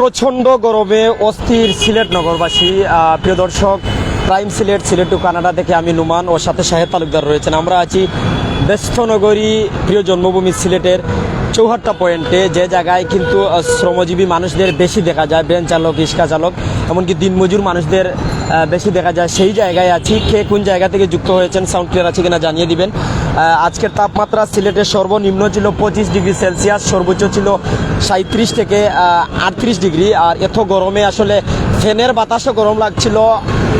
প্রচণ্ড গরমে অস্থির সিলেট নগরবাসী। প্রিয় দর্শক, প্রাইম সিলেট টু কানাডা থেকে আমি নুমান ও সাথে শাহেদ তালুকদার রয়েছেন। আমরা আছি ব্যস্ত নগরী, প্রিয় জন্মভূমি সিলেটের চৌহাট্টা পয়েন্টে, যে জায়গায় কিন্তু শ্রমজীবী মানুষদের বেশি দেখা যায়, ভ্যান চালক, রিক্সা চালক, এমনকি দিনমজুর মানুষদের বেশি দেখা যায়। সেই জায়গায় আছি। কে কোন জায়গা থেকে যুক্ত হয়েছেন, সাউন্ড ক্লিয়ার আছে কিনা জানিয়ে দিবেন। আজকের তাপমাত্রা সিলেটের সর্বনিম্ন ছিল 25 ডিগ্রি সেলসিয়াস, সর্বোচ্চ ছিল 37 থেকে 38 ডিগ্রি। আর এত গরমে আসলে ফ্যানের বাতাসও গরম লাগছিল।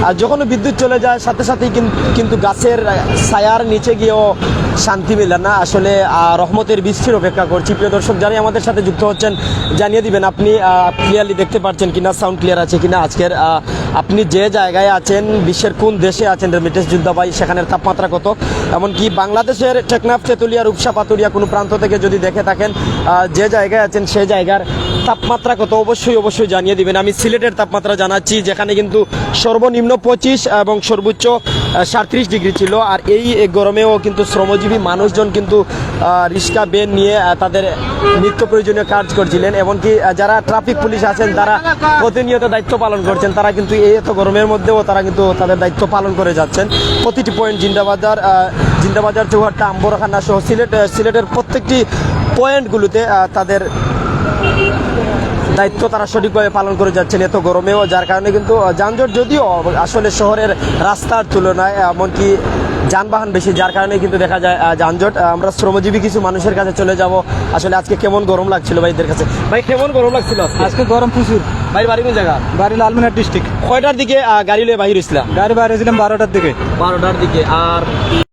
আর যখন বিদ্যুৎ চলে যায় সাথে সাথেই কিন্তু গাছের ছায়ার নিচে গিয়েও শান্তি মেলে না। আসলে রহমতের বৃষ্টির অপেক্ষা করছি। প্রিয় দর্শক, যারাই আমাদের সাথে যুক্ত হচ্ছেন জানিয়ে দিবেন আপনি ক্লিয়ারলি দেখতে পাচ্ছেন কিনা, সাউন্ড ক্লিয়ার আছে কিনা। আজকের আপনি যে জায়গায় আছেন, বিশ্বের কোন দেশে আছেন, রেমিটেন্স যোদ্ধা ভাই, সেখানের তাপমাত্রা কত, এমনকি বাংলাদেশের টেকনাফ, তেতুলিয়া, রূপসা, পাতুরিয়া কোনো প্রান্ত থেকে যদি দেখে থাকেন, যে জায়গায় আছেন সেই জায়গার তাপমাত্রা কত অবশ্যই জানিয়ে দিবেন। আমি সিলেটের তাপমাত্রা জানাচ্ছি, যেখানে কিন্তু সর্বনিম্ন 25 এবং সর্বোচ্চ 37 ডিগ্রি ছিল। আর এই গরমেও কিন্তু শ্রমজীবী মানুষজন কিন্তু রিক্সা, ভ্যান নিয়ে তাদের নিত্য প্রয়োজনীয় কাজ করছিলেন। এমনকি যারা ট্রাফিক পুলিশ আছেন, তারা প্রতিনিয়ত দায়িত্ব পালন করছেন। তারা কিন্তু এই এত গরমের মধ্যেও তারা কিন্তু তাদের দায়িত্ব পালন করে যাচ্ছেন। প্রতিটি পয়েন্ট জিন্দাবাজার, চৌহাট্টা, আম্বরখানা সহ সিলেটের প্রত্যেকটি পয়েন্টগুলোতে তাদের দায়িত্ব তারা সঠিকভাবে পালন করে যাচ্ছেন এত গরমেও, যার কারণে কিন্তু যানজট যদিও আসলে শহরের রাস্তার তুলনায়, এমনকি যানবাহন বেশি, যার কারণে কিন্তু দেখা যায় যানজট। আমরা শ্রমজীবী কিছু মানুষের কাছে চলে যাব। আসলে আজকে কেমন গরম লাগছিল ভাইদের কাছে? ভাই, কেমন গরম লাগছিল আজকে? গরম প্রচুর। ভাই, বাড়ি কোন জায়গা? বাড়ি লালমিনার ডিস্ট্রিক্ট। কয়টার দিকে গাড়ি লয়ে বাহির হয়েছিলাম? গাড়ি বাইরে ছিলাম 12টার দিকে। 12টার দিকে। আর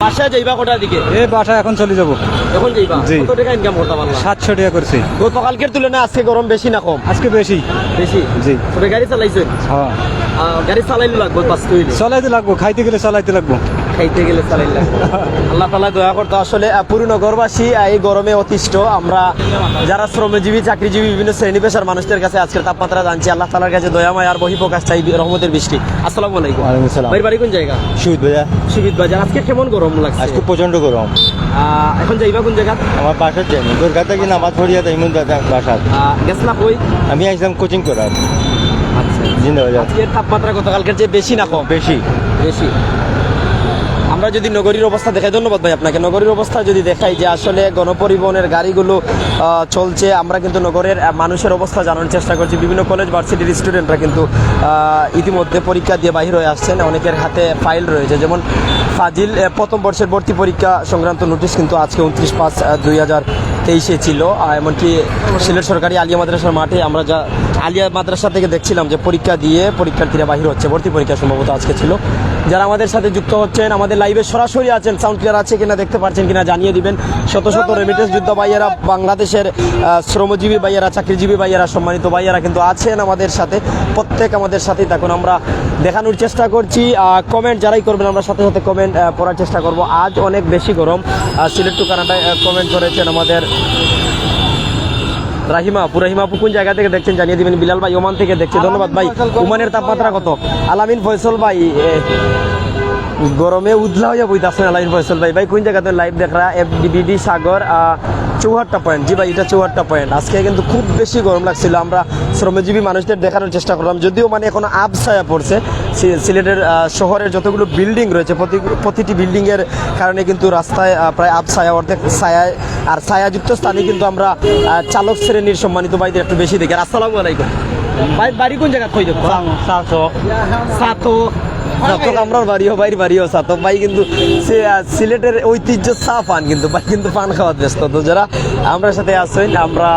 বাসায় যাইবা কটার দিকে? এই বাসায় এখন চলে যাবো। এখন যাইবা? জি। কত টাকা ইনকাম করতে পারলা? 700 টাকা করছি। গতকালকের তুলনায় আজকে গরম বেশি না কম? আজকে বেশি। বেশি। জি। তবে গাড়ি চালাইছেন? হ্যাঁ, গাড়ি চালাইলে লাগবে, বাঁচতে হইলে চালাইতে লাগবো, খাইতে গেলে চালাইতে লাগবো, খাইতে গেলে চালাইলে লাগবে। আল্লাহ তাআলা দয়া করতে। আসলে পুরো নগরবাসী এই গরমে অতিষ্ঠ। আমরা যারা শ্রমজীবী, চাকরিজীবী, বিভিন্ন শ্রেণী পেশার মানুষদের কাছে আজকের তাপমাত্রা জানছি। আল্লাহ তাআলার কাছে দয়াময় আর বহিঃপ্রকাশ চাই, রহমতের বৃষ্টি। আসসালামু আলাইকুম। ওয়ালাইকুম আসসালাম। ভাই, বাড়ি কোন জায়গা? সুবিদ বাজার। আজকে কেমন গরম লাগছে? আজকে প্রচন্ড গরম। এখন যাইবা কোন জায়গা? আমার বাসার যাই দুর্গাতে কি নামাজ পড়িয়া তাই বাসার। গেছলা কই? আমি আসলাম কোচিং করার। আচ্ছা। জিন্দাবাজার। আজকের তাপমাত্রা গতকালকের চেয়ে বেশি না কম? বেশি। বেশি। আমরা যদি নগরীর অবস্থা দেখাই, ধন্যবাদ ভাই আপনাকে। নগরীর অবস্থা যদি দেখাই, যে আসলে গণপরিবহনের গাড়িগুলো চলছে, আমরা কিন্তু নগরের মানুষের অবস্থা জানার চেষ্টা করছি। বিভিন্ন কলেজ, ভার্সিটির স্টুডেন্টরা কিন্তু ইতিমধ্যে পরীক্ষা দিয়ে বাহির হয়ে আসছেন। অনেকের হাতে ফাইল রয়েছে, যেমন ফাজিল প্রথম বর্ষের ভর্তি পরীক্ষা সংক্রান্ত নোটিশ কিন্তু আজকে 29/5/2023 ছিল। এমনকি সিলেট সরকারি আলিয়া মাদ্রাসার মাঠে আমরা আলিয়া মাদ্রাসা থেকে দেখছিলাম যে পরীক্ষা দিয়ে পরীক্ষার্থীরা বাহির হচ্ছে। ভর্তি পরীক্ষা সম্ভবত আজকে ছিল। যারা আমাদের সাথে যুক্ত হচ্ছেন, আমাদের লাইভে সরাসরি আছেন, সাউন্ড ক্লিয়ার আছে কিনা দেখতে পাচ্ছেন কিনা জানিয়ে দিবেন। শত শত রেমিটেন্স যোদ্ধা ভাইয়েরা, বাংলাদেশের শ্রমজীবী ভাইয়েরা, চাকরিজীবী ভাইয়েরা, সম্মানিত ভাইয়েরা কিন্তু আছেন আমাদের সাথে। প্রত্যেক আমাদের সাথেই থাকুন। আমরা দেখানোর চেষ্টা করছি। কমেন্ট যারাই করবেন, আমরা সাথে সাথে কমেন্ট পড়ার চেষ্টা করব। আজ অনেক বেশি গরম। সিলেট টু কানাডায় কমেন্ট করেছেন আমাদের রাহিমা আপু কোন জায়গা থেকে দেখছেন জানিয়ে দিবেন। বিলাল ভাই ওমান থেকে দেখছে, ধন্যবাদ ভাই। ওমানের তাপমাত্রা কত? আলামিন ফয়সল ভাই, গরমে উদলা হয়ে বইতেছেন আলামিন ফয়সল ভাই। ভাই, কোন জায়গাতে লাইভ দেখ রা? FDBD সাগর, চৌহাট্টা পয়েন্ট। জি ভাই, এটা চৌহাট্টা পয়েন্ট। আজকে কিন্তু খুব বেশি গরম লাগছিল। আমরা শ্রমজীবী মানুষদের দেখানোর চেষ্টা করলাম, যদিও মানে এখনো আবছায়া পড়ছে। সিলেটের শহরের যতগুলো বিল্ডিং রয়েছে, প্রতিটি বিল্ডিংয়ের কারণে কিন্তু রাস্তায় প্রায় আবছায়া, অর্ধেক ছায়ায়। আর ছায়াযুক্ত স্থানে কিন্তু আমরা চালক শ্রেণীর সম্মানিত ভাইদের একটু বেশি দেখি। আসসালামু আলাইকুম ভাই, বাড়ি কোন জায়গা কই দেখো? সাতো আমরার বাড়িও সাতো ভাই। কিন্তু সিলেটের ঐতিহ্য চা পান, কিন্তু ভাই কিন্তু পান খাওয়ার ব্যস্ত। তো যারা আমরা সাথে আসেন, আমরা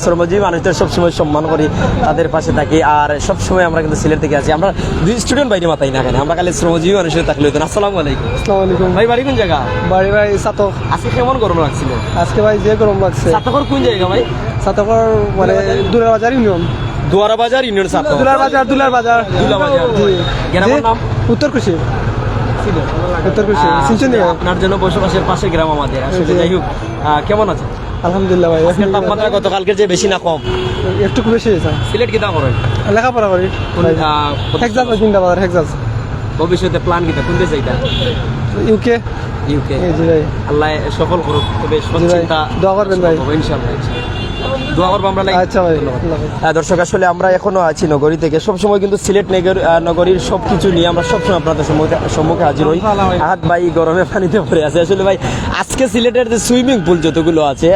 শ্রমজীবী মানুষদের সবসময় সম্মান করি, তাদের পাশে থাকি। আর সবসময় আমরা কিন্তু সিলেট থেকে আছি। আমরা দুই স্টুডেন্ট বাইরে মাথায় না, আমরা খালি শ্রমজীবী মানুষের থাকলে হতো। আসসালামু আলাইকুম। আসসালামু আলাইকুম ভাই, বাড়ি কোন জায়গা? বাড়ি ভাই সাতক। আজকে কেমন গরম লাগছিল? আজকে ভাই যে গরম লাগছে। সাতকর কোন জায়গা ভাই? সাতকর মানে দুলারবাজার ইউনিয়ন। দুয়ারাবাজার ইউনিয়ন সাতক। দুলারবাজার। দুলাবাজার। গ্রামের নাম উত্তর কুশি। উত্তর কুশি। আপনার জন্য বসবাসের পাশে গ্রাম আমাদের। আসলে যাই হোক, কেমন আছে? আলহামদুলিল্লাহ ভাই। আজকের তাপমাত্রা গতকালকের যে বেশি না কম? একটু বেশি হয়েছে। সিলেট কিতা করেন? লেখাপড়া করি। হেক্সাস জিন্দাবাজার। হেক্সাস। ভবিষ্যতে প্ল্যান কিতা? কোন দেশে যাইতা? ইউকে। ইউকে। জি ভাই। আল্লাহ সফল করুক। তবে সচ্চিন্তা দোয়া করবেন ভাই। ইনশাআল্লাহ। দোয়া করবো আমরা like। আচ্ছা ভাই হ্যাঁ দর্শক, আসলে আমরা এখনো আছি নগরী থেকে, সবসময় কিন্তু সিলেট নগরীর সবকিছু নিয়ে আমরা সবসময় আপনাদের সম্মুখে হাজির হই। আহাদ ভাই গরমে পানিতে পড়ে আছে। আসলে ভাই আজকে সিলেটের যে সুইমিং পুল যতগুলো আছে,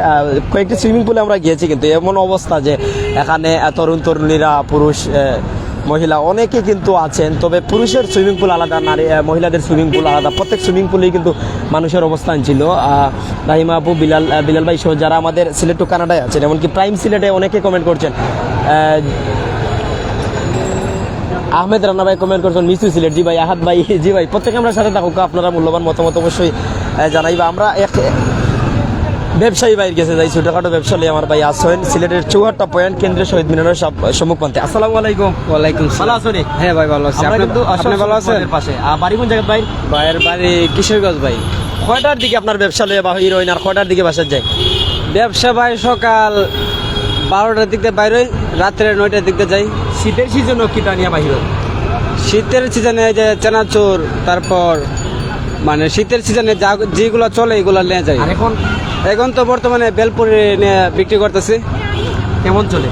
কয়েকটি সুইমিং পুলে আমরা গিয়েছি, কিন্তু এমন অবস্থা যে এখানে তরুণ তরুণীরা, পুরুষ মহিলা অনেকে কিন্তু আছেন, তবে পুরুষের সুইমিং পুল আলাদা, নারী মহিলাদের সুইমিং পুল আলাদা। প্রত্যেক সুইমিং পুলেই কিন্তু মানুষের অবস্থান ছিল। রাহিমা আপু, বিলাল ভাই সহ যারা আমাদের সিলেট টু কানাডায় আছেন, এমনকি প্রাইম সিলেটে অনেকে কমেন্ট করছেন। আহমেদ রানা ভাই কমেন্ট করছেন মিসু সিলেট, জি ভাই। আহাদ ভাই, জি ভাই। প্রত্যেকে আমরা সাথে থাকুক, আপনারা মূল্যবান মতামত অবশ্যই জানাইবা। আমরা এক ব্যবসায়ী ভাইয়ের কাছে যাই, ছোটখাটো ব্যবসা নিয়ে আমার ভাই আসেন সিলেটের 74টা পয়েন্ট কেন্দ্রীয় শহীদ মিনারের সম্মুখপান্তে। আসসালামু আলাইকুম। ওয়ালাইকুম ভালো আছেন? হ্যাঁ ভাই ভালো আছি। আমরা আপনি কিন্তু আপনি ভালো আছেন? পাশে বাড়ি কোন জায়গা ভাই? ভাইয়ের বাড়ি কিশোরগঞ্জ ভাই। কয়টার দিকে আপনার ব্যবসা লয়ে বাহির হইন আর কয়টার দিকে বাসার যায়? ব্যবসা ভাই সকাল 12টার দিকে বাইরে হই, রাত্রে 9টার দিকে যাই। শীতের সিজনও কিটা নিয়ে বাহির হয়? শীতের সিজনে যে চানাচুর, তারপর মানে শীতের সিজনে যেগুলো চলে এগুলো নিয়ে যাই। আর এখন তো বর্তমানে বেলপুরি নিয়ে বিক্রি করতেছি। কেমন চলে?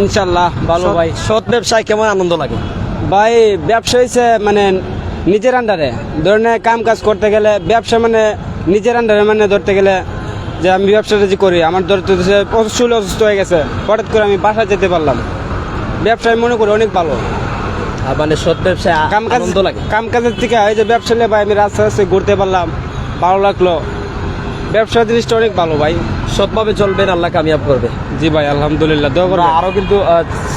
ইনশাল্লাহ ভালো ভাই। সৎ ব্যবসায় কেমন আনন্দ লাগে ভাই ব্যবসা হয়েছে মানে নিজের আন্ডারে, ধরনের কাম কাজ করতে গেলে ব্যবসা মানে নিজের আন্ডারে, মানে ধরতে গেলে যে আমি ব্যবসাটা যে করি, আমার ধরতে অসুস্থ হয়ে গেছে, হঠাৎ করে আমি বাসা যেতে পারলাম, ব্যবসায় মনে করি অনেক ভালো। মানে সৎ ব্যবসায় কাম কাজ আনন্দ লাগে। কাম কাজের থেকে এই যে ব্যবসা নিয়ে ভাই আমি রাস্তা রাস্তায় ঘুরতে পারলাম, ভালো লাগলো। ব্যবসা জিনিসটা অনেক ভালো ভাই। সৎভাবে চলবেন, আল্লাহ কামিয়াব করবে। জি ভাই আলহামদুলিল্লাহ, দোয়া আমরা করবেন। আরো কিন্তু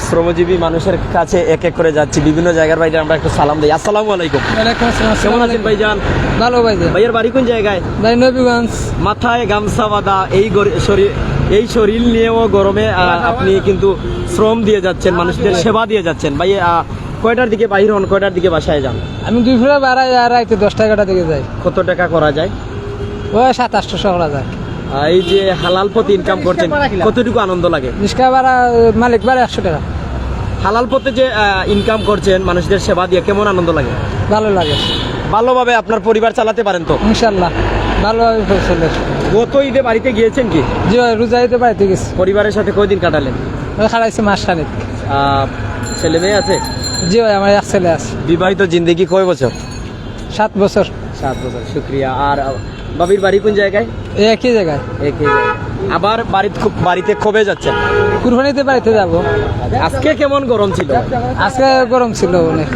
শ্রমজীবী মানুষের কাছে এক এক করে যাচ্ছি, বিভিন্ন জায়গার বাইরে আমরা একটু সালাম দিই। আসসালামু আলাইকুম। কেমন আছেন ভাইজান? ভালো ভাই। ভাইয়ের বাড়ি কোন জায়গায়? ভাই নবীগঞ্জ। মাথায় গামছা বাঁধা, এই শরীর নিয়েও গরমে আপনি কিন্তু শ্রম দিয়ে যাচ্ছেন, মানুষদের সেবা দিয়ে যাচ্ছেন। ভাই কয়টার দিকে বাহির হন, কয়টার দিকে বাসায় যান? আমি 2 ফুলে বাড়াই আর রাইতে 10 টাকাটা দিকে যাই। কত টাকা করা যায়? ওই 700-800 করা যায়। এই যে হালাল পথে ইনকাম করছেন, কতটুকু আনন্দ লাগে? রিক্সা ভাড়া মালিক ভাড়া 100 টাকা। হালাল পথে যে ইনকাম করছেন, মানুষদের সেবা দিয়ে কেমন আনন্দ লাগে? ভালো লাগে। ভালোভাবে আপনার পরিবার চালাতে পারেন তো? ইনশাল্লাহ ভালোভাবে চলে। গত ঈদে বাড়িতে গিয়েছেন কি? জি ভাই রোজা দিতে বাড়িতে গেছি। পরিবারের সাথে কয়দিন কাটালেন? খাড়াইছি মাস খানিক। ছেলে মেয়ে আছে? জি ভাই আমার এক ছেলে আছে। বিবাহিত জিন্দেগি কয় বছর? 7 বছর। 7 বছর, শুক্রিয়া। আর বাবির বাড়ি কোন জায়গায়? একই জায়গায়। একই জায়গায়। আবার বাড়িতে কবে যাচ্ছেন? কুরবানিতে বাড়িতে যাব। আজকে কেমন গরম ছিল? আজকে গরম ছিল অনেক,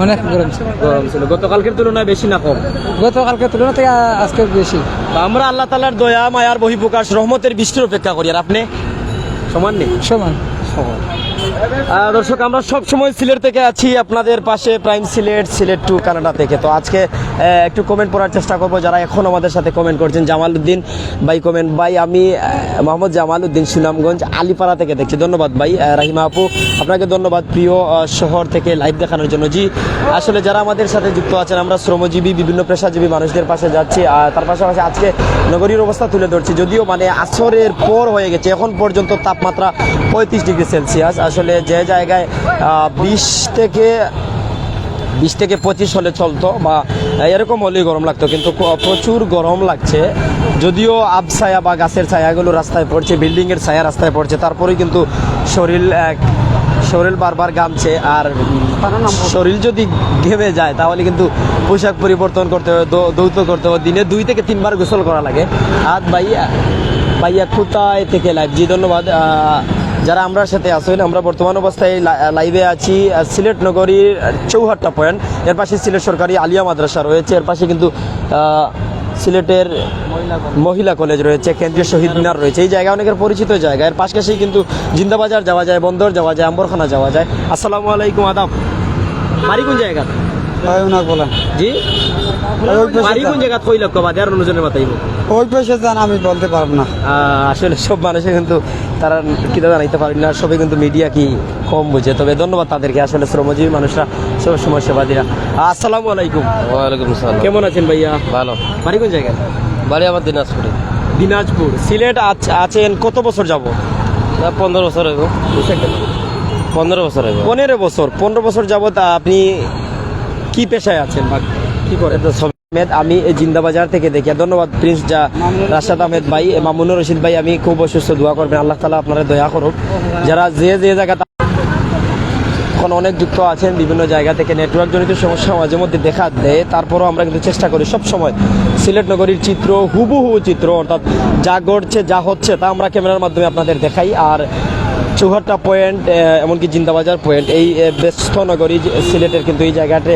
অনেক গরম ছিল। গরম ছিল গতকালকের তুলনায় বেশি না কম? গতকালকে তুলনা থেকে আজকে বেশি। আমরা আল্লাহ তাআলার দয়া মায়ার বহিঃপ্রকাশ রহমতের বৃষ্টির অপেক্ষা করি। আর আপনি? সমান নেই? সমান। দর্শক, আমরা সব সময় সিলেট থেকে আছি আপনাদের পাশে, প্রাইম সিলেট টু কানাডা থেকে। তো আজকে একটু কমেন্ট পড়ার চেষ্টা করব, যারা এখন আমাদের সাথে কমেন্ট করছেন। জামালউদ্দিন ভাই কমেন্ট, ভাই আমি মোহাম্মদ জামালউদ্দিন, সুনামগঞ্জ আলিপাড়া থেকে দেখছি। ধন্যবাদ ভাই। রাহিমা আপু আপনাকে ধন্যবাদ প্রিয় শহর থেকে লাইভ দেখানোর জন্য। জি আসলে যারা আমাদের সাথে যুক্ত আছেন, আমরা শ্রমজীবী বিভিন্ন পেশাজীবী মানুষদের পাশে যাচ্ছি, আর তার পাশাপাশি আজকে নগরীর অবস্থা তুলে ধরছি। যদিও মানে আসরের পর হয়ে গেছে, এখন পর্যন্ত তাপমাত্রা 35 ডিগ্রি সেলসিয়াস। আসলে যে জায়গায় 20 থেকে 25 হলে চলতো বা এরকম হলেই গরম লাগতো, কিন্তু প্রচুর গরম লাগছে। যদিও আবছায়া বা গাছের ছায়াগুলো রাস্তায় পড়ছে, বিল্ডিংয়ের ছায়া রাস্তায় পড়ছে, তারপরেই কিন্তু শরীর বারবার ঘামছে। আর শরীর যদি ঘেমে যায় তাহলে কিন্তু পোশাক পরিবর্তন করতে হবে, দৌত করতে হবে, দিনে 2 থেকে 3 বার গোসল করা লাগে। আর ভাইয়া কোথায় থেকে লাইভ? জি ধন্যবাদ। যারা আমরা সাথে আসেন, আমরা বর্তমান অবস্থায় লাইভে আছি সিলেট নগরীর 74টা পয়েন্ট। এর পাশে সিলেট সরকারি আলিয়া মাদ্রাসা রয়েছে, এর পাশে কিন্তু সিলেটের মহিলা কলেজ রয়েছে, কেন্দ্রীয় শহীদ মিনার রয়েছে। এই জায়গা অনেকের পরিচিত জায়গা। এর পাশাপাশি কিন্তু জিন্দাবাজার যাওয়া যায়, বন্দর যাওয়া যায়, আম্বরখানা যাওয়া যায়। আসসালামু আলাইকুম, আদাব। বাড়ি কোন জায়গা? জি বাড়ি কোন জায়গা? কই লক্ষ বাদে আর অনুজনের মাথায় ওই পয়সা জান আমি বলতে পারবো না। আসলে সব মানুষে কিন্তু তারা কিতা জানাইতে পারেন না, সবাই কিন্তু মিডিয়া কি কম বুঝে। তবে ধন্যবাদ তাদেরকে, আসলে শ্রমজীবী মানুষরা সব সময় সেবাদীরা। আসসালামু আলাইকুম। ওয়ালাইকুম আসসালাম। কেমন আছেন ভাইয়া? ভালো। বাড়ি কোন জায়গায়? বাড়ি আমার দিনাজপুরে। দিনাজপুর। সিলেট আছেন কত বছর যাব? 15 বছর হইব। 15 বছর হইব। 15 বছর। 15 বছর যাবত আপনি কি পেশায় আছেন বা কি করেন? আহমেদ, আমি এই জিন্দাবাজার থেকে দেখি। ধন্যবাদ প্রিন্স রাশাদ আহমেদ ভাই, মামুনুর রশিদ ভাই, আমি খুব অসুস্থ, দোয়া করবেন আল্লাহ তাআলা আপনারা দয়া করুক। যারা যে জায়গা এখন অনেক যুক্ত আছেন বিভিন্ন জায়গা থেকে, নেটওয়ার্ক জনিত সমস্যা মাঝে মধ্যে দেখা দেয়, তারপরও আমরা কিন্তু চেষ্টা করি সব সময় সিলেট নগরীর চিত্র, হুবহু চিত্র, অর্থাৎ যা ঘটছে যা হচ্ছে তা আমরা ক্যামেরার মাধ্যমে আপনাদের দেখাই। আর চৌহাট্টা পয়েন্ট, এমনকি জিন্দাবাজার পয়েন্ট, এই ব্যস্ত নগরী সিলেটের কিন্তু এই জায়গাতে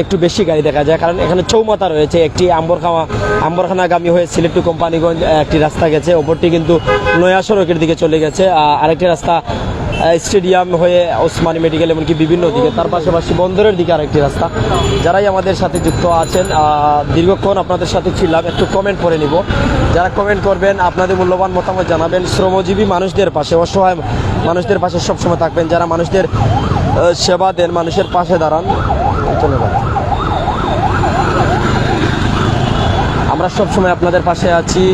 একটু বেশি গাড়ি দেখা যায়, কারণ এখানে চৌমাথা রয়েছে। একটি আম্বরখানাগামী হয়ে সিলেট টু কোম্পানিগঞ্জ একটি রাস্তা গেছে, অপরটি কিন্তু নয়া সড়কের দিকে চলে গেছে। আরেকটি রাস্তা স্টেডিয়াম হয়ে ওসমানী মেডিকেল, এমনকি বিভিন্ন দিকে, তার পাশাপাশি বন্দরের দিকে আরেকটি রাস্তা। যারাই আমাদের সাথে যুক্ত আছেন, দীর্ঘক্ষণ আপনাদের সাথে ছিলাম, একটু কমেন্ট করে নিব। যারা কমেন্ট করবেন, আপনাদের মূল্যবান মতামত জানাবেন, শ্রমজীবী মানুষদের পাশে, অসহায় মানুষদের পাশে সবসময় থাকবেন, যারা মানুষদের সেবা দেন, মানুষের পাশে দাঁড়ান। ধন্যবাদ। আমরা সবসময় আপনাদের পাশে আছি।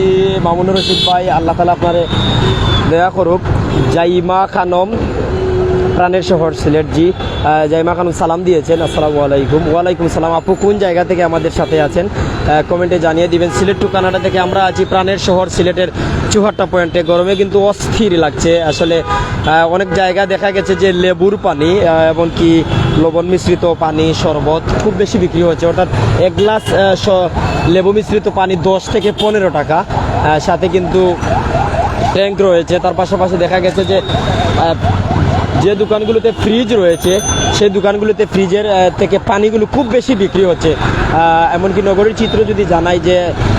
মামুনুর রশিদ ভাই, আল্লাহ তাআলা আপনারে দয়া করুক। জাইমা খানম, প্রাণের শহর সিলেট, জি জাইমা খানম সালাম দিয়েছেন, আসসালামু আলাইকুম। ওয়ালাইকুম সালাম। আপু কোন জায়গা থেকে আমাদের সাথে আছেন কমেন্টে জানিয়ে দিবেন। সিলেট টু কানাডা থেকে আমরা আছি প্রাণের শহর সিলেটের চৌহাট্টা পয়েন্টে। গরমে কিন্তু অস্থির লাগছে আসলে। অনেক জায়গা দেখা গেছে যে লেবুর পানি, এমনকি লবণ মিশ্রিত পানি, শরবত খুব বেশি বিক্রি হচ্ছে, অর্থাৎ এক গ্লাস লেবু মিশ্রিত পানি 10 থেকে 15 টাকা, সাথে কিন্তু ট্যাঙ্ক রয়েছে। তার পাশাপাশি দেখা গেছে যে দোকানগুলোতে ফ্রিজ রয়েছে সেই দোকানগুলোতে ফ্রিজের থেকে পানিগুলো খুব বেশি বিক্রি হচ্ছে। এমনকি নগরীর চিত্র যদি জানাই যে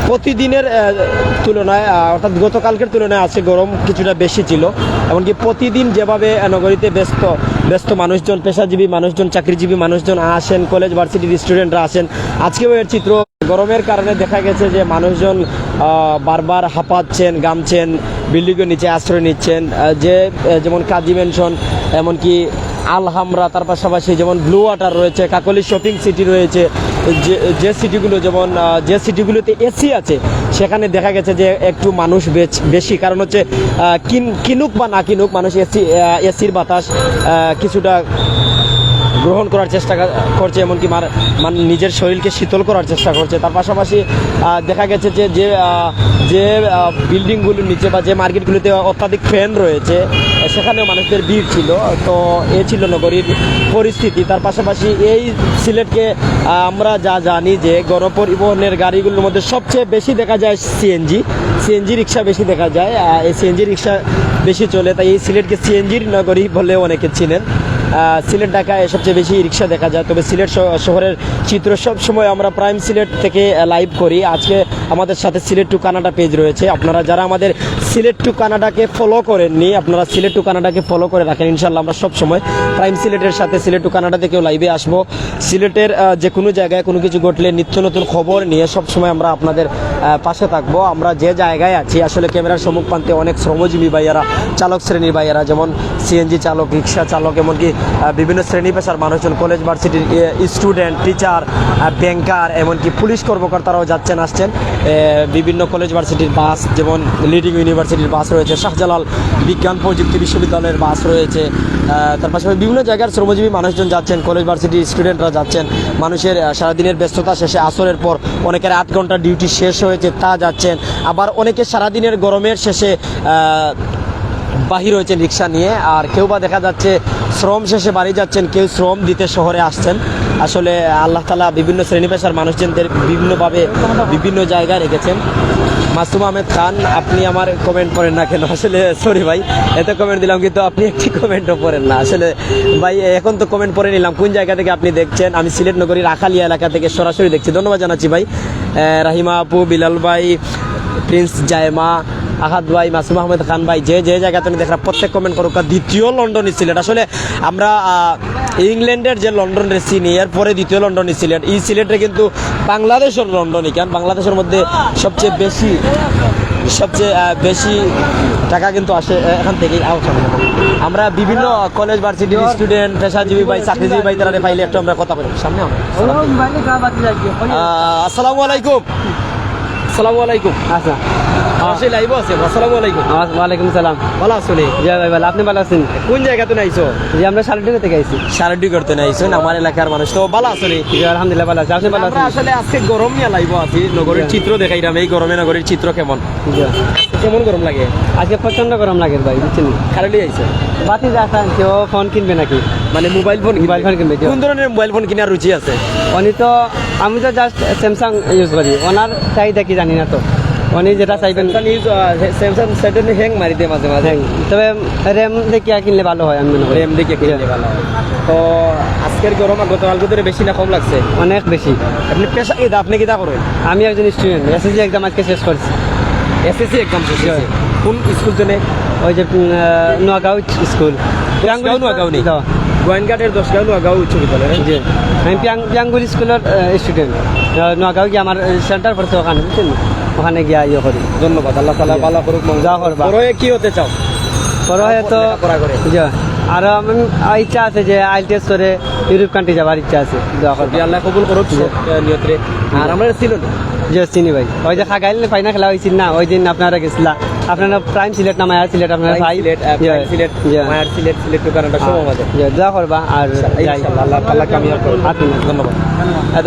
প্রতিদিনের তুলনায়, অর্থাৎ গতকালকের তুলনায় আজকে গরম কিছুটা বেশি ছিল। এমনকি প্রতিদিন যেভাবে নগরীতে ব্যস্ত মানুষজন, পেশাজীবী মানুষজন, চাকরিজীবী মানুষজন আসেন, কলেজ ভার্সিটির স্টুডেন্টরা আসেন, আজকেও এর চিত্র। গরমের কারণে দেখা গেছে যে মানুষজন বারবার হাঁপাচ্ছেন, গামছেন, বিল্ডিংয়ের নিচে আশ্রয় নিচ্ছেন। যেমন কাজী মেনশন, এমনকি আলহামরা, তার পাশাপাশি যেমন ব্লু ওয়াটার রয়েছে, কাকলি শপিং সিটি রয়েছে, যে সিটিগুলোতে এসি আছে সেখানে দেখা গেছে যে একটু মানুষ বেশি, কারণ হচ্ছে কিনুক বা না কিনুক, মানুষ এসির বাতাস কিছুটা গ্রহণ করার চেষ্টা করছে, এমনকি নিজের শরীরকে শীতল করার চেষ্টা করছে। তার পাশাপাশি দেখা গেছে যে বিল্ডিংগুলোর নিচে বা যে মার্কেটগুলোতে অত্যাধিক ফ্যান রয়েছে সেখানেও মানুষদের ভিড় ছিল। তো এ ছিল নগরীর পরিস্থিতি। তার পাশাপাশি এই সিলেটকে আমরা যা জানি যে গণপরিবহনের গাড়িগুলোর মধ্যে সবচেয়ে বেশি দেখা যায় সিএনজি রিক্সা বেশি দেখা যায়। এই সিএনজি রিক্সা বেশি চলে, তাই এই সিলেটকে সিএনজির নগরী বলে অনেকে চিনেন। সিলেট ঢাকায় সবচেয়ে বেশি রিক্সা দেখা যায়। তবে সিলেট শহরের চিত্র সব সময় আমরা প্রাইম সিলেট থেকে লাইভ করি। আজকে আমাদের সাথে সিলেট টু কানাডা পেজ রয়েছে, আপনারা যারা আমাদের সিলেট টু কানাডাকে ফলো করেননি, আপনারা সিলেট টু কানাডাকে ফলো করে রাখেন। ইনশাল্লাহ আমরা সব সময় প্রাইম সিলেটের সাথে সিলেট টু কানাডা থেকেও লাইভে আসবো। সিলেটের যে কোনো জায়গায় কোনো কিছু ঘটলে নিত্য নতুন খবর নিয়ে সব সময় আমরা আপনাদের পাশে থাকবো। আমরা যে জায়গায় আছি আসলে ক্যামেরার সম্মুখ প্রান্তে অনেক শ্রমজীবী ভাইয়ারা, চালক শ্রেণীর ভাইয়ারা, যেমন সিএনজি চালক, রিক্সা চালক, এমনকি বিভিন্ন শ্রেণী পেশার মানুষজন, কলেজ ভার্সিটির স্টুডেন্ট, টিচার, ব্যাংকার, এমনকি পুলিশ কর্মকর্তারাও যাচ্ছেন আসছেন। বিভিন্ন কলেজ ভার্সিটির বাস, যেমন লিডিং ইউনিভার্সিটির বাস রয়েছে, শাহজালাল বিজ্ঞান প্রযুক্তি বিশ্ববিদ্যালয়ের বাস রয়েছে। তার পাশাপাশি বিভিন্ন জায়গার শ্রমজীবী মানুষজন যাচ্ছেন, কলেজ ভার্সিটির স্টুডেন্টরা যাচ্ছেন। মানুষের সারাদিনের ব্যস্ততা শেষে আসরের পর অনেকের 8 ঘন্টা ডিউটি শেষ হয়েছে তা যাচ্ছেন। আবার অনেকে সারাদিনের গরমের শেষে বাহির হয়েছেন রিক্সা নিয়ে, আর কেউ বা দেখা যাচ্ছে শ্রম শেষে বাড়ি যাচ্ছেন, কেউ শ্রম দিতে শহরে আসছেন। আসলে আল্লাহ তাআলা বিভিন্ন শ্রেণী পেশার মানুষজনদের বিভিন্নভাবে বিভিন্ন জায়গায় রেখেছেন। মাসুম আহমেদ খান, আপনি আমার কমেন্ট পড়েন না কেন? আসলে সরি ভাই, এত কমেন্ট দিলাম কিন্তু আপনি একটি কমেন্টও পড়েন না। আসলে ভাই এখন তো কমেন্ট পড়ে নিলাম, কোন জায়গা থেকে আপনি দেখছেন? আমি সিলেট নগরীর আখালিয়া এলাকা থেকে সরাসরি দেখছি। ধন্যবাদ জানাচ্ছি ভাই। রাহিমা আপু, বিলাল ভাই, প্রিন্স জায়মা, আহাদ ভাই, মাসুম আহমেদ খান ভাই, যে জায়গা তুমি দেখলাম প্রত্যেক কমেন্ট করুক। দ্বিতীয় লন্ডনই সিলেট। আসলে আমরা ইংল্যান্ডের যে লন্ডন চিনি, এরপরে দ্বিতীয় লন্ডনই সিলেট। এই সিলেটে কিন্তু বাংলাদেশের লন্ডনই, কারণ বাংলাদেশের মধ্যে সবচেয়ে বেশি টাকা কিন্তু আসে এখান থেকেই। আমরা বিভিন্ন কলেজ ভার্সিটির স্টুডেন্ট, পেশাজীবী ভাই, চাকরিজীবী ভাই, তারা পাইলে একটু আমরা কথা বলি। সামনে আসসালামু আলাইকুম। আসসালামু আলাইকুম। আচ্ছা আসলে লাইভ আছে। আসসালামু আলাইকুম। ওয়ালাইকুম সালাম। ভালো আছেন? জি ভাই ভালো, আপনি ভালো আছেন? কোন জায়গাতে নাইছো? জি আমরা শালডুগা থেকে আইছি। সারাডি করতে নাইছো? আমার এলাকার মানুষ তো ভালো আছেন? জি আলহামদুলিল্লাহ ভালো আছি, আপনি ভালো আমরা আছেন? আসলে আজকে গরম নিয়ে লাইভ আছি, নগরের চিত্র দেখাইলাম। এই গরমে নগরের চিত্র কেমন? জি কেমন গরম লাগে? আজকে প্রচন্ড গরম লাগে ভাই, বুঝছেন? খারালি আইছে বাতি যা খান কেউ ফোন কিনবে নাকি? মানে মোবাইল ফোন মোবাইল ফোন কিনবে। কোন ধরনের মোবাইল ফোন কেনার রুচি আছে? উনি তো, আমি তো জাস্ট স্যামসাং ইউজ করি, ওনার চাহিদা কি জানি না তো, উনি যেটা চাইবেন। স্যামসাং সেটেন হ্যাং মারি দেয় মাঝে মাঝে। তবে র্যাম দেখে কিনলে ভালো হয়, আমি মনে করি। র্যাম দেখে কিনলে ভালো হয়। তো আজকের গরম আর গতকালকে ধরে বেশি না কম লাগছে? অনেক বেশি। আপনি পেশা কি? আপনি কি তা করেন? আমি একজন স্টুডেন্ট, এসএসসি এক্সাম আজকে শেষ করছি। এসএসসি এক্সাম শেষ হয়েছে? কোন স্কুল থেকে? ওই যে নোয়াগাঁও স্কুল। দশগাঁও নোয়াগাঁও নেই? গোয়েনঘাটের দশগাঁও নোয়াগাঁও উচ্চ বিদ্যালয়। জি আমি পিয়াঙ্গুল স্কুলের স্টুডেন্ট। নোয়াগাঁও গিয়ে আমার সেন্টার পড়ছে ওখানে, বুঝছেন? ওখানে গিয়া ইয়ে করি। ধন্যবাদ। আল্লাহ তাআলা ভালো করুক। যা করবা। বড় হয়ে কি হতে চাও? বড় হয়ে তো লেখাপড়া করে। জি আর আমি ইচ্ছা আছে যে আইএলটিএস করে ইউরোপ কান্ট্রি যাবার ইচ্ছা আছে। দোয়া করবা। আল্লাহ কবুল করুক নিয়তে। আর আমরা ছিল না জি চিনি ভাই, ওই যে খাগাইল ফাইনাল খেলা হয়েছিল না, ওই দিন আপনারা গেছিলা। আপনারা প্রাইম সিলেট না মায়ার সিলেট আপনারা ভাই? সিলেট, সিলেট, মায়ার সিলেট, সিলেট টু কানাডা সব আমাদের। দোয়া করবা আর যাই। ইনশাআল্লাহ আল্লাহ তাআলা কামিয়াব করুন। ধন্যবাদ।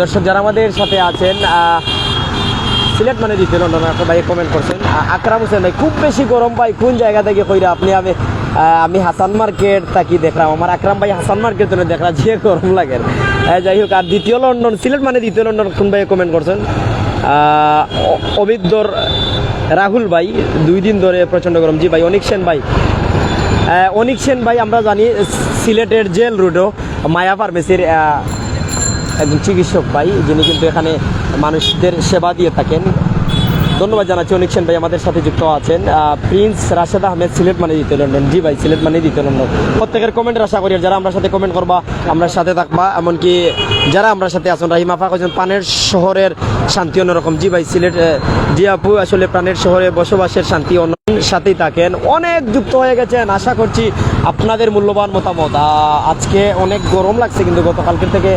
দর্শক যারা আমাদের সাথে আছেন, সিলেট মানে দিতে লন্ডন একটা ভাই কমেন্ট করছেন, আকরাম হোসেন ভাই খুব বেশি গরম ভাই কোন জায়গা থেকে কইরা আপনি? আমি হাসান মার্কেট তাকি দেখলাম, আমার আকরাম ভাই হাসান মার্কেট তো দেখলাম যে গরম লাগে। যাই হোক, আর দ্বিতীয় লন্ডন, সিলেট মানে দ্বিতীয় লন্ডন কোন ভাই কমেন্ট করছেন? অবিদ্যর রাহুল ভাই, 2 দিন ধরে প্রচণ্ড গরম। জি ভাই। অনিক সেন ভাই, অনিক সেন ভাই আমরা জানি সিলেটের জেল রোডও মায়া ফার্মেসির একজন চিকিৎসক ভাই, যিনি কিন্তু এখানে মানুষদের সেবা দিয়ে থাকেন। ধন্যবাদ জানাচ্ছি অনিক সেন ভাই আমাদের সাথে যুক্ত আছেন। প্রিন্স রাশেদ আহমেদ, সিলেট মানে দ্বিতীয় লন্ডন। জি ভাই, সিলেট মানে দ্বিতীয় লন্ডন। প্রত্যেকের কমেন্টের আশা করি, আর যারা আমরা সাথে কমেন্ট করবা আমরা সাথে থাকবা, এমনকি যারা আমরা সাথে আছেন। রাহিমা ফাঁক হচ্ছেন পানের শহরের শান্তি অন্যরকম। জি ভাই, সিলেট জি আপু, আসলে প্রাণের শহরে বসবাসের শান্তি অন্য সাথেই থাকেন। অনেক যুক্ত হয়ে গেছেন, আশা করছি আপনাদের মূল্যবান মতামত। আজকে অনেক গরম লাগছে, কিন্তু গতকালকের থেকে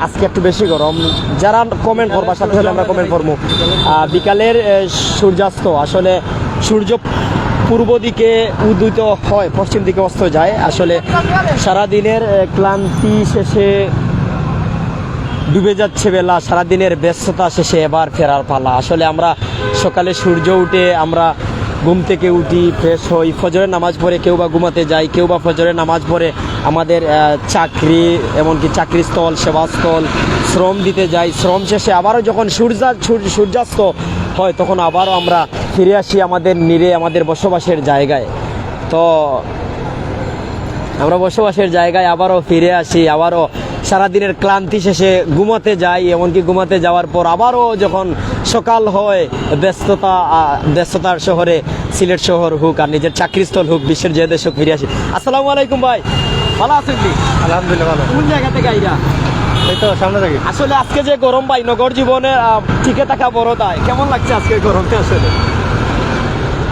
আজকে একটু বেশি গরম। যারা কমেন্ট করবার সাথে সাথে আমরা কমেন্ট করবো। বিকালের সূর্যাস্ত, আসলে সূর্য পূর্ব দিকে উদিত হয়, পশ্চিম দিকে অস্ত যায়। আসলে সারাদিনের ক্লান্তি শেষে ডুবে যাচ্ছে বেলা, সারাদিনের ব্যস্ততা শেষে এবার ফেরার পালা। আসলে আমরা সকালে সূর্য উঠে আমরা ঘুম থেকে উঠি, ফ্রেশ হই, ফজরের নামাজ পড়ে কেউ বা ঘুমাতে যাই, কেউ বা ফজরের নামাজ পড়ে আমাদের চাকরি, এমনকি চাকরিস্থল, সেবাস্থল শ্রম দিতে যাই। শ্রম শেষে আবারও যখন সূর্যাস্ত হয় তখন আবারও আমরা ফিরে আসি আমাদের নিরে, আমাদের বসবাসের জায়গায়। তো আমরা বসবাসের জায়গায় আবারও ফিরে আসি, আবারও সারাদিনের ক্লান্তি শেষে ঘুমাতে যাই। এমনকি ঘুমাতে যাওয়ার পর আবারও যখন সকাল হয়, ব্যস্ততার শহরে, সিলেট শহর হোক আর নিজের চাকরিস্থল হোক, বিশ্বের যে দেশ হোক, ফিরে আসি। আসসালামু আলাইকুম ভাই, ভালো আছেন কি? আলহামদুলিল্লাহ ভালো। কোন জায়গা থেকে আইরা? এই তো সামনে থাকি। আসলে আজকে যে গরম ভাই, নগর জীবনে টিকে থাকা বড় দায়। কেমন লাগছে আজকে গরমটা? আসলে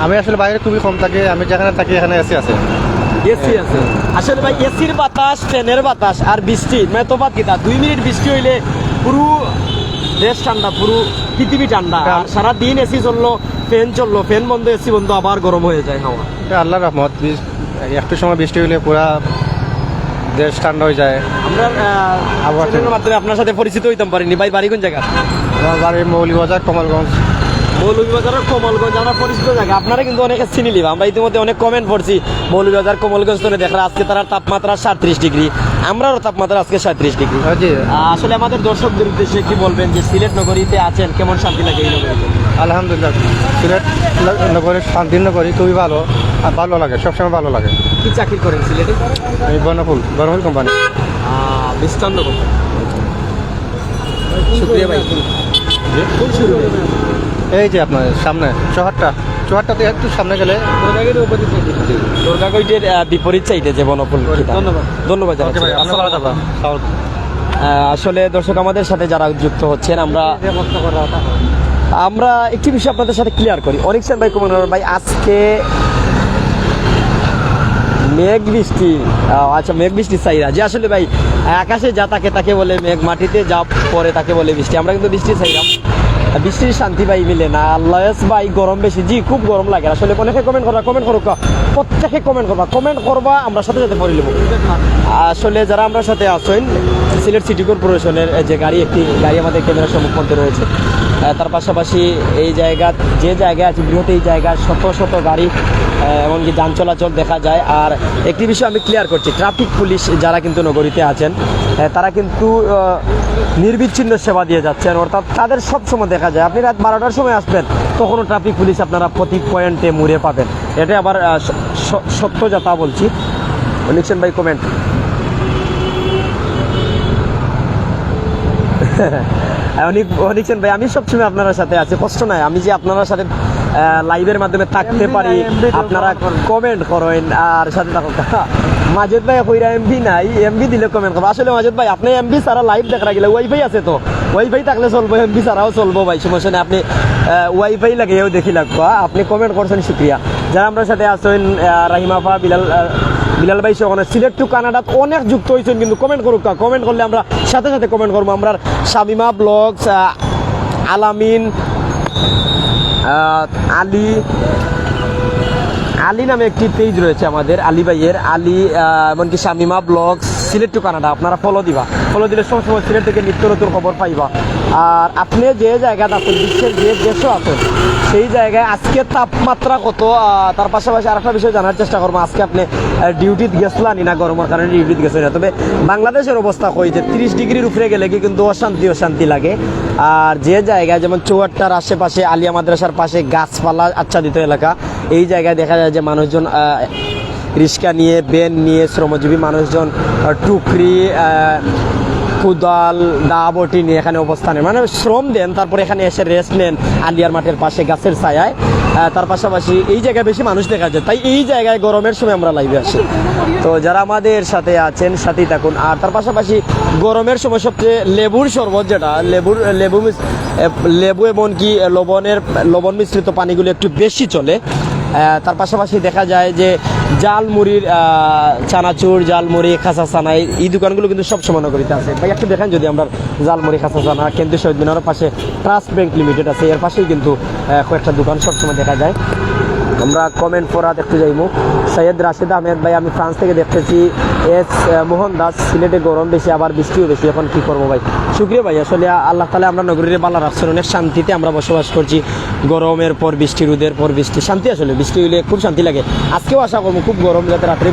আমি আসলে বাইরে খুবই কম থাকি, আমি যেখানে থাকি এখানে এসি আছে। এসি আছে। আসলে ভাই এসির বাতাস, ফ্যানের বাতাস আর বৃষ্টি মানে তফাৎ কিতা? 2 মিনিট বৃষ্টি হইলে পুরো দেশ ঠান্ডা, পুরো পৃথিবী ঠান্ডা। আর সারাদিন এসি চললো, ফ্যান চললো, ফ্যান বন্ধ, এসি বন্ধ, আবার গরম হয়ে যায় হাওয়া। এটা আল্লাহর রহমত। একটু সময় বৃষ্টি হলে পুরা দেশ ঠান্ডা হয়ে যায়। আমরা চ্যানেলের মাধ্যমে আপনার সাথে পরিচিত হইতাম পারিনি। ভাই বাড়ি কোন জায়গা? আমার বাড়ি মৌলভীবাজার, কমলগঞ্জ। মৌলভীবাজারের কমলগঞ্জ, আমরা পরিচিত জায়গা। আপনারা কিন্তু অনেকে চিনি লিবা, আমরা ইতিমধ্যে অনেক কমেন্ট পড়ছি। মৌলভীবাজার, কমলগঞ্জ তো দেখলাম আজকে তার তাপমাত্রা 37 ডিগ্রি, আমরাও তাপমাত্রা আজকে 37 ডিগ্রি। জি আসলে আমাদের দর্শকদের উদ্দেশ্যে কি বলবেন যে সিলেট নগরীতে আছেন, কেমন শান্তি লাগে এই নগরীতে? আলহামদুলিল্লাহ, সিলেট নগরীর শান্তির নগরী খুবই ভালো, আর ভালো লাগে, সবসময় ভালো লাগে। কি চাকরি করেন সিলেটে? এই বর্ণফুল কোম্পানি। মিষ্টান্ন কোম্পানি। শুক্রিয়া ভাই। কোন শুরু? এই যে আপনার সামনে চৌহাট্টাতে একটু সামনে গেলে দুর্গাগৈটের বিপরীত সাইডে যে বনফুল। ধন্যবাদ, ধন্যবাদ ওকে ভাই, জানাচ্ছি। আপনার ভালো থাকবেন। আসলে দর্শক আমাদের সাথে যারা যুক্ত হচ্ছেন, আমরা একটি বিষয় আপনাদের সাথে ক্লিয়ার করি। অনিক সেন ভাই, কুমার ভাই, আজকে মেঘ বৃষ্টি, আচ্ছা মেঘ বৃষ্টি চাইরা যে আসলে ভাই আকাশে যা তাকে বলে মেঘ, মাটিতে যা পরে তাকে বলে বৃষ্টি। আমরা কিন্তু বৃষ্টি চাইলাম। বৃষ্টির শান্তি ভাই মিলে না। আল্লাহ ভাই গরম বেশি, জি খুব গরম লাগে আসলে। অনেকে কমেন্ট করবা, কমেন্ট করুক, প্রত্যেকে কমেন্ট করবা, আমরা সাথে সাথে পড়ে নেব। আসলে যারা আমরা সাথে আসেন সিলেট সিটি কর্পোরেশনের যে একটি গাড়ি আমাদের ক্যামেরার সম্মুখে রয়েছে, তার পাশাপাশি এই যে জায়গায় আছে বৃহৎ এই জায়গায় শত শত গাড়ি এমনকি যান চলাচল দেখা যায়। আর একটি বিষয় আমি ক্লিয়ার করছি, ট্রাফিক পুলিশ যারা কিন্তু নগরীতে আছেন তারা কিন্তু নির্বিচ্ছিন্ন সেবা দিয়ে যাচ্ছেন, অর্থাৎ তাদের সবসময় দেখা যায়। আপনি রাত 12টার সময় আসবেন, তখনও ট্রাফিক পুলিশ আপনারা প্রতি পয়েন্টে মুড়ে পাবেন। এটা আবার সত্য যা তা বলছি। লিখছেন ভাই কমেন্ট। অনিকছেন ভাই, আমি সবসময় আপনার সাথে আছি, কষ্ট নাই। আমি যে আপনার সাথে লাইভের মাধ্যমে থাকতে পারি, আপনারা কমেন্ট করেন আর সাথে থাকুন। মাজেদ ভাই কইরা এমবি নাই, এমবি দিলে কমেন্ট করবো। আসলে মাজেদ ভাই আপনি এমবি ছাড়া লাইভ দেখা গেলে ওয়াইফাই আছে, তো ওয়াইফাই থাকলে চলবো, এমবি ছাড়াও চলবো ভাই, সমস্যা নেই। আপনি ওয়াইফাই লাগিয়েও দেখি লাগবো। আপনি কমেন্ট করছেন, শুক্রিয়া। যারা আমরা সাথে আছেন রাহিমাফা, বিলাল ভাই সহ সিলেট টু কানাডাত অনেক যুক্ত হয়েছেন, কিন্তু কমেন্ট করুক, কমেন্ট করলে আমরা সাথে সাথে কমেন্ট করবো। আমরা শামিমা ব্লগস, আলামিন, আলী নামে একটি পেজ রয়েছে আমাদের, আলী ভাইয়ের, এমনকি Shamima blogs Sylhet to Canada, আপনারা ফলো দিলে সবসময় সিলেট থেকে নিত্য নতুন খবর পাইবা। আর আপনি যে জায়গাতে আছেন, বিশ্বের যে দেশও আছেন, সেই জায়গায় আজকে তাপমাত্রা কত, তার পাশাপাশি আরেকটা বিষয় জানার চেষ্টা করবো। আজকে আপনি ডিউটিতে গেছিলেন না, গরমের কারণে ডিউটিতে গেছেন না? তবে বাংলাদেশের অবস্থা কই যে 30 ডিগ্রির উপরে গেলে কি কিন্তু অশান্তি লাগে। আর যে জায়গায় যেমন চৌহাট্টার আশেপাশে, আলিয়া মাদ্রাসার পাশে গাছপালা আচ্ছাদিত এলাকা, এই জায়গায় দেখা যায় যে মানুষজন রিক্সা নিয়ে, ভ্যান নিয়ে, শ্রমজীবী মানুষজন টুকরি, কুদাল, দা বটি নিয়ে এখানে অবস্থানে মানে শ্রম দেন, তারপরে এখানে এসে রেস্ট নেন আলিয়ার মাঠের পাশে গাছের ছায়ায়। তার পাশাপাশি এই জায়গায় বেশি মানুষ দেখা যায়, তাই এই জায়গায় গরমের সময় আমরা লাইভে আসি। তো যারা আমাদের সাথে আছেন সাথেই থাকুন। আর তার পাশাপাশি গরমের সময় সবচেয়ে লেবুর শরবত, যেটা লেবু এমনকি লবণ মিশ্রিত পানিগুলো একটু বেশি চলে। তার পাশাপাশি দেখা যায় যে জালমুড়ির চানাচুর, জালমুড়ি, খাসা চানা, এই দোকানগুলো কিন্তু সবসময় নগরীতে আছে। ভাই একটু দেখেন যদি আমরা জালমুড়ি, খাসা চানা, কেন্দ্রীয় শহীদ মিনারের পাশে ট্রাস্ট ব্যাংক লিমিটেড আছে, এর পাশেই কিন্তু কয়েকটা দোকান সবসময় দেখা যায়। আমরা কমেন্ট পড়া দেখতে যাইব। সৈয়দ রাশেদ আহমেদ ভাই, আমি ফ্রান্স থেকে দেখতেছি। মোহন দাস, সিলেটে গরম বেশি, আবার বৃষ্টিও বেশি, এখন কি করবো ভাই? শুক্রিয়া ভাই, আসলে আল্লাহ তাআলা আমরা নগরীরে বালা রাখছেন, অনেক শান্তিতে আমরা বসবাস করছি। গরমের পর বৃষ্টি, রোদের পর বৃষ্টি, শান্তি। আসলে বৃষ্টি হইলে খুব শান্তি লাগে। আজকেও আশা করবো খুব গরম, যাতে রাত্রে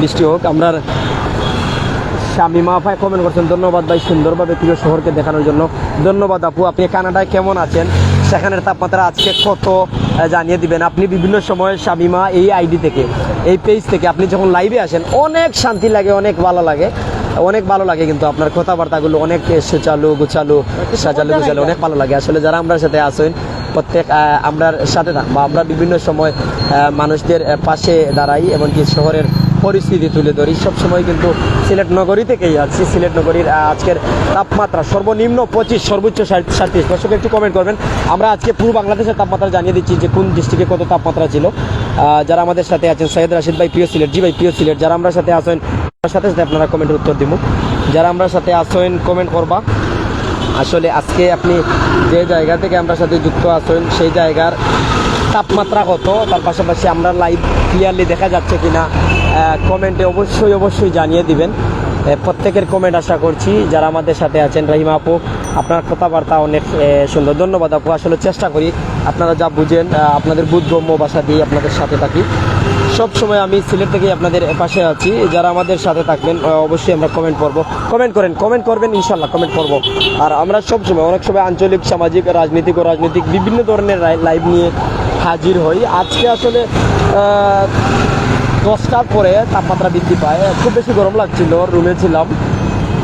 বৃষ্টি হোক। আমরা শামিমা ভাই কমেন্ট করছেন, ধন্যবাদ ভাই সুন্দরভাবে প্রিয় শহরকে দেখানোর জন্য। ধন্যবাদ আপু। আপনি কানাডায় কেমন আছেন, সেখানের তাপমাত্রা আজকে কত জানিয়ে দিবেন। আপনি বিভিন্ন সময় শামিমা এই আইডি থেকে, এই পেজ থেকে আপনি যখন লাইভে আসেন, অনেক শান্তি লাগে, অনেক ভালো লাগে কিন্তু আপনার কথাবার্তাগুলো অনেক সাজালো গুছালো, অনেক ভালো লাগে। আসলে যারা আমরা সাথে আসেন প্রত্যেক আমরার সাথে থাকবো, আমরা বিভিন্ন সময় মানুষদের পাশে দাঁড়াই, এমনকি শহরের পরিস্থিতি তুলে ধরি। সবসময় কিন্তু সিলেট নগরী থেকেই আছি। সিলেট নগরীর আজকের তাপমাত্রা সর্বনিম্ন 25, সর্বোচ্চ 37। দর্শক একটু কমেন্ট করবেন। আমরা আজকে পুরো বাংলাদেশের তাপমাত্রা জানিয়ে দিচ্ছি যে কোন ডিস্ট্রিক্টে কত তাপমাত্রা ছিল। যারা আমাদের সাথে আছেন, সৈয়দ রাশিদ ভাই, প্রিয় সিলেট, জি ভাই প্রিয় সিলেট। যারা আমরা সাথে আসেন, সাথে আপনারা কমেন্টের উত্তর দিব। যারা আমরা সাথে আসেন কমেন্ট করবা। আসলে আজকে আপনি যে জায়গা থেকে আমরা সাথে যুক্ত আছেন, সেই জায়গার তাপমাত্রা কত, তার পাশাপাশি আমরা লাইভ ক্লিয়ারলি দেখা যাচ্ছে কিনা কমেন্টে অবশ্যই জানিয়ে দিবেন। প্রত্যেকের কমেন্ট আশা করছি। যারা আমাদের সাথে আছেন, রাহিমা আপু, আপনার কথাবার্তা অনেক সুন্দর, ধন্যবাদ আপু। আসলে চেষ্টা করি আপনারা যা বুঝেন, আপনাদের বুদ্ধগম্য ভাষা দিয়ে আপনাদের সাথে থাকি। সব সময় আমি সিলেট থেকেই আপনাদের পাশে আছি। যারা আমাদের সাথে থাকবেন অবশ্যই আমরা কমেন্ট করবেন, ইনশাল্লাহ কমেন্ট করব। আর আমরা সবসময় অনেক সময় আঞ্চলিক, সামাজিক, রাজনৈতিক বিভিন্ন ধরনের লাইভ নিয়ে হাজির হই। আজকে আসলে 10টার পরে তাপমাত্রা বৃদ্ধি পায়, খুব বেশি গরম লাগছিল, রুমে ছিলাম,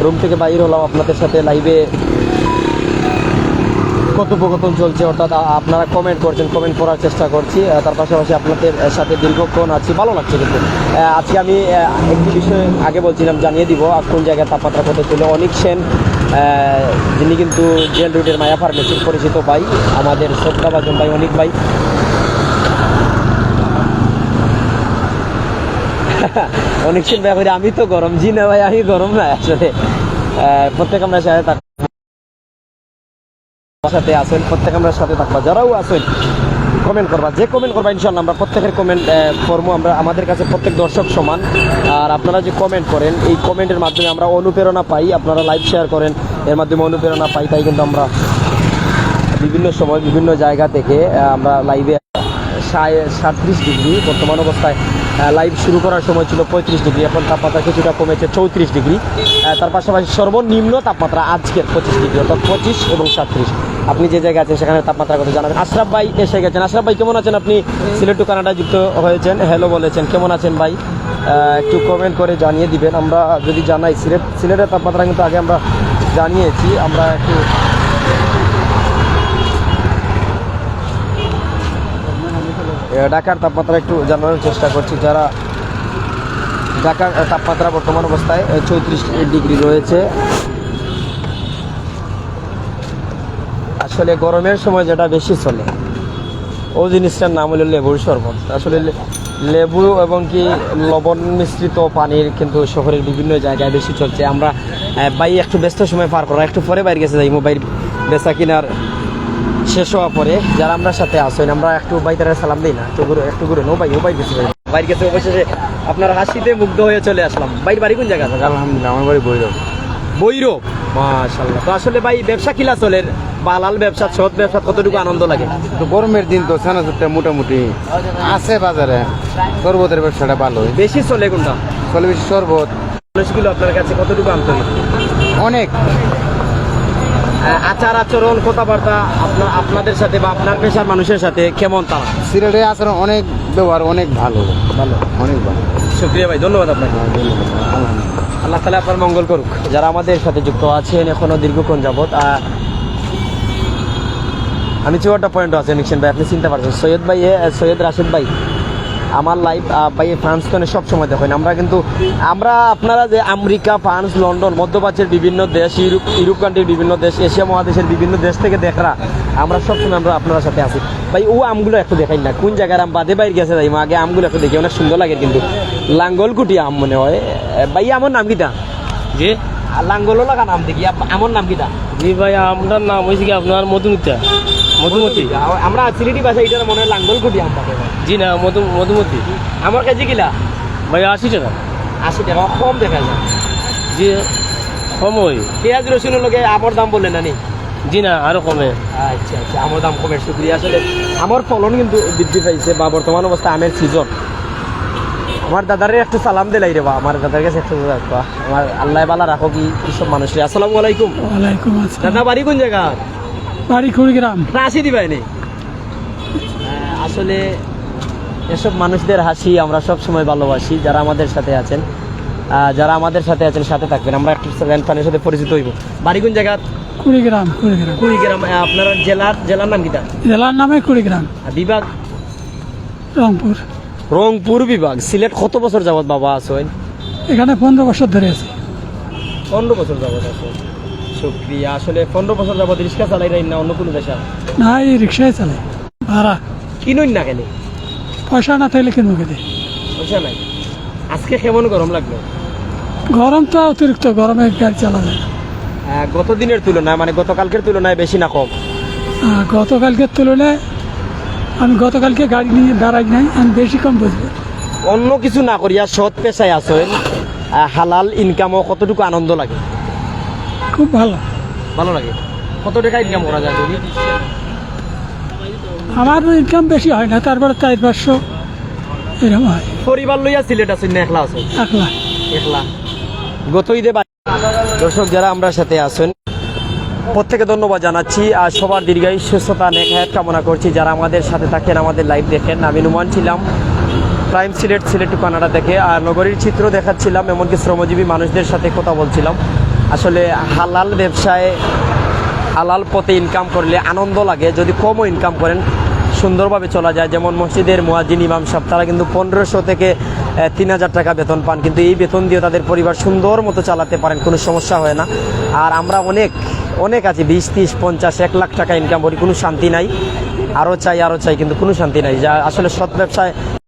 রুম থেকে বাইর হলাম, আপনাদের সাথে লাইভে কথোপকথন চলছে, অর্থাৎ আপনারা কমেন্ট করছেন, কমেন্ট করার চেষ্টা করছি। তার পাশাপাশি আপনাদের সাথে দীর্ঘক্ষণ আছি, ভালো লাগছে। কিন্তু আজকে আমি একটি বিষয় আগে বলছিলাম, জানিয়ে দিব আজ কোন জায়গায় তাপমাত্রা কত ছিল। অনিক সেন, যিনি কিন্তু জেল রোডের মায়া ফার্মেসির পরিচিত ভাই, আমাদের শ্রদ্ধাভাজন ভাই, অনিক ভাই। অনেক সেন ভাই, আমি তো গরম, জি না ভাই, আমি গরম না আসলে। প্রত্যেক আমরা সাথে সাথে আছেন প্রত্যেক আমরা সাথে থাকবা, যারাও আছেন কমেন্ট করবা, যে কমেন্ট করবা ইনশাল্লাহ আমরা প্রত্যেকের কমেন্ট করবো। আমরা আমাদের কাছে প্রত্যেক দর্শক সমান, আর আপনারা যে কমেন্ট করেন এই কমেন্টের মাধ্যমে আমরা অনুপ্রেরণা পাই, আপনারা লাইভ শেয়ার করেন এর মাধ্যমে অনুপ্রেরণা পাই, তাই কিন্তু আমরা বিভিন্ন সময় বিভিন্ন জায়গা থেকে আমরা লাইভে 37 ডিগ্রি বর্তমান অবস্থায়, লাইভ শুরু করার সময় ছিল 35 ডিগ্রি, এখন তাপমাত্রা কিছুটা কমেছে 34 ডিগ্রি। তার পাশাপাশি সর্বনিম্ন তাপমাত্রা আজকের 25 ডিগ্রি, অর্থাৎ 25 এবং 37। আপনি যে জায়গায় আছেন সেখানে তাপমাত্রা কত জানাবেন। আশরাফ ভাই এসে গেছেন। আশরাফ ভাই কেমন আছেন? আপনি সিলেট টু কানাডা যুক্ত হয়েছেন, হ্যালো বলেছেন, কেমন আছেন ভাই? একটু কমেন্ট করে জানিয়ে দিবেন। আমরা যদি জানাই সিলেটের তাপমাত্রা কিন্তু আগে আমরা জানিয়েছি, আমরা একটু ঢাকার তাপমাত্রা একটু জানানোর চেষ্টা করছি। যারা ঢাকার তাপমাত্রা বর্তমান অবস্থায় 34 ডিগ্রি রয়েছে। আসলে গরমের সময় যেটা বেশি চলে ও জিনিসটার নাম হলো লেবুর শরবত। আসলে লেবু এবং কি লবণ মিশ্রিত পানির কিন্তু শহরের বিভিন্ন জায়গায় বেশি চলছে। আমরা ভাই একটু ব্যস্ত সময় পার করা, একটু পরে বাইরে গেছে যাই, মোবাইল বেচা কিনার শেষ হওয়া পরে যারা আমরা সাথে আসেন আমরা একটু ভাই তারা সালাম দিই না, একটু ঘুরে নো ভাই, ও ভাই গেছে, বাইরে গেছে, অবশেষে আপনার হাসিতে মুগ্ধ হয়ে চলে আসলাম। বাইর বাড়ি কোন জায়গা? আলহামদুলিল্লাহ, আমার বাড়ি বৈরব। বৈরব, মাশাআল্লাহ। তো আসলে ভাই ব্যবসা কিলা চলের, বালাল ব্যবসা, সৎ ব্যবসা কতটুকু আনন্দ লাগে? তো গরমের দিন তো ছানাচুরটা মোটামুটি আছে বাজারে, শরবতের ব্যবসাটা ভালোই বেশি চলে কোনটা? চলে বেশি শরবত। মানুষগুলো আপনার কাছে কতটুকু আন্তরিক? অনেক আচার আচরণ কথাবার্তা আপনাদের সাথে বা আপনার পেশার মানুষের সাথে কেমন তারা? সিলেটে আচরণ অনেক, ব্যবহার অনেক ভালো, অনেক ভালো। শুক্রিয়া ভাই, ধন্যবাদ আপনাকে। আল্লাহ তাআলা আপনার মঙ্গল করুক। যারা আমাদের সাথে যুক্ত আছেন এখনো দীর্ঘক্ষণ যাবত, আমি চুয়াটা পয়েন্ট আছেন নিকশন ভাই, আপনি চিনতে পারছেন সৈয়দ ভাই, সৈয়দ রাশেদ ভাই আমার লাইভ ভাই ফ্রান্সকনে সব সময় দেখেন। আমরা আপনারা যে আমেরিকা, ফ্রান্স, লন্ডন, মধ্যপ্রাচ্যের বিভিন্ন দেশ, ইউরোপ কান্ট্রির বিভিন্ন দেশ, এশিয়া মহাদেশের বিভিন্ন দেশ থেকে দেখরা আমরা সবসময় আমরা আপনার সাথে আছি ভাই। ও আমগুলো একটু দেখাই না, কোন জায়গার আম বাদে বাইরে গেছে যাই, আগে আমগুলো একটু দেখি, অনেক সুন্দর লাগে কিন্তু। লাঙ্গলকুটি আম মনে হয় ভাই, আমার নাম কিটা? জি লাঙ্গল লাগা নাম দেখি, আমার নাম কিটা? জি ভাই, আপনার নাম হয়েছে কি আপনার মধুমিতা? মধুমতি। আমরা সিলেটি ভাষা এটা মনে হয় লাঙ্গলকুটি আম পাবে। জি না, মধুমতি। আমার কাছে কিলা ভাই 80 টাকা। 80 টাকা কম দেখা যায়। জি কমই। পেঁয়াজ রসুনের লগে আমার দাম বললেন না নি? জি না, আরো কমে। আচ্ছা আচ্ছা, আমার দাম কমের শুক্রিয়া। আসলে আমার ফলন কিন্তু বৃদ্ধি পাইছে, বা বর্তমান অবস্থা আমের সিজন। আমার দাদারে একটু সালাম দিলাই রে বা, আমার দাদার কাছে একটু রাখবা। আমার আল্লাহ বালা রাখো কি সব মানুষের। আসসালামু আলাইকুম। ওয়ালাইকুম আসসালাম। দাদা বাড়ি কোন জায়গা? বাড়ি কুড়িগ্রাম। হাসি দিবাই নেই। আসলে এসব মানুষদের হাসি আমরা সব সময় ভালোবাসি। যারা আমাদের সাথে আছেন, সাথে থাকবেন। আমরা একটু ফানের সাথে পরিচিত হইব। বাড়ি কোন জায়গা? কুড়িগ্রাম। কুড়িগ্রাম। আপনার জেলার নাম কিটা? জেলার নামে কুড়িগ্রাম। বিভাগ? রংপুর। রংপুর বিভাগ। সিলেট কত বছর যাবত বাবা আছেন? এখানে 15 বছর ধরে আছি। 15 বছর যাবত আছেন, শুক্রিয়া। আসলে 15 বছর যাবত রিক্সা চালাই না অন্য কোনো দেশে? না, এই রিক্সায় চালাই, ভাড়া। কিনুন না কেন? পয়সা না থাকলে কিনবো কেটে। পয়সা নাই। আজকে কেমন গরম লাগলো? গরম তো অতিরিক্ত, গরমে গাড়ি চালা যায় না। গত দিনের তুলনায়, মানে গতকালকের তুলনায় বেশি না কম? গতকালকের তুলনায় আমি গতকালকে গাড়ি নিয়ে দাঁড়াই নাই, আমি বেশি কম বুঝবো। অন্য কিছু না করিয়া সৎ পেশায় আছেন, হালাল ইনকামও কতটুকু আনন্দ লাগে? খুব ভালো। ভালো লাগে। কত টাকা ইনকাম করা যায় যদি? আমার ইনকাম বেশি হয় না, তারপরে 400-500 এরকম হয়। পরিবার লইয়া সিলেট আছেন না একলা আছেন? একলা। একলা। গত ঈদে দর্শক যারা আমরা সাথে আছেন প্রত্যেকে ধন্যবাদ জানাচ্ছি, আর সবার দীর্ঘায়ু সুস্থতা নেক হায়াত কামনা করছি। যারা আমাদের সাথে থাকেন, আমাদের লাইভ দেখেন। আমি নুমান ছিলাম প্রাইম সিলেট টু কানাডা থেকে, আর নগরীর চিত্র দেখাচ্ছিলাম, এমনকি শ্রমজীবী মানুষদের সাথে কথা বলছিলাম। আসলে হালাল ব্যবসায় হালাল পথে ইনকাম করলে আনন্দ লাগে, যদি কমও ইনকাম করেন সুন্দরভাবে চলা যায়। যেমন মসজিদের মুয়াজ্জিন ইমাম সাহেব, তারা কিন্তু 1500 থেকে 3000 টাকা বেতন পান, কিন্তু এই বেতন দিয়ে তাদের পরিবার সুন্দর মতো চালাতে পারেন, কোনো সমস্যা হয় না। আর আমরা অনেক আছি 20, 30, 50, 1 লাখ টাকা ইনকাম করি, কোনো শান্তি নাই। আরও চাই কিন্তু কোনো শান্তি নাই। যা আসলে সৎ ব্যবসায়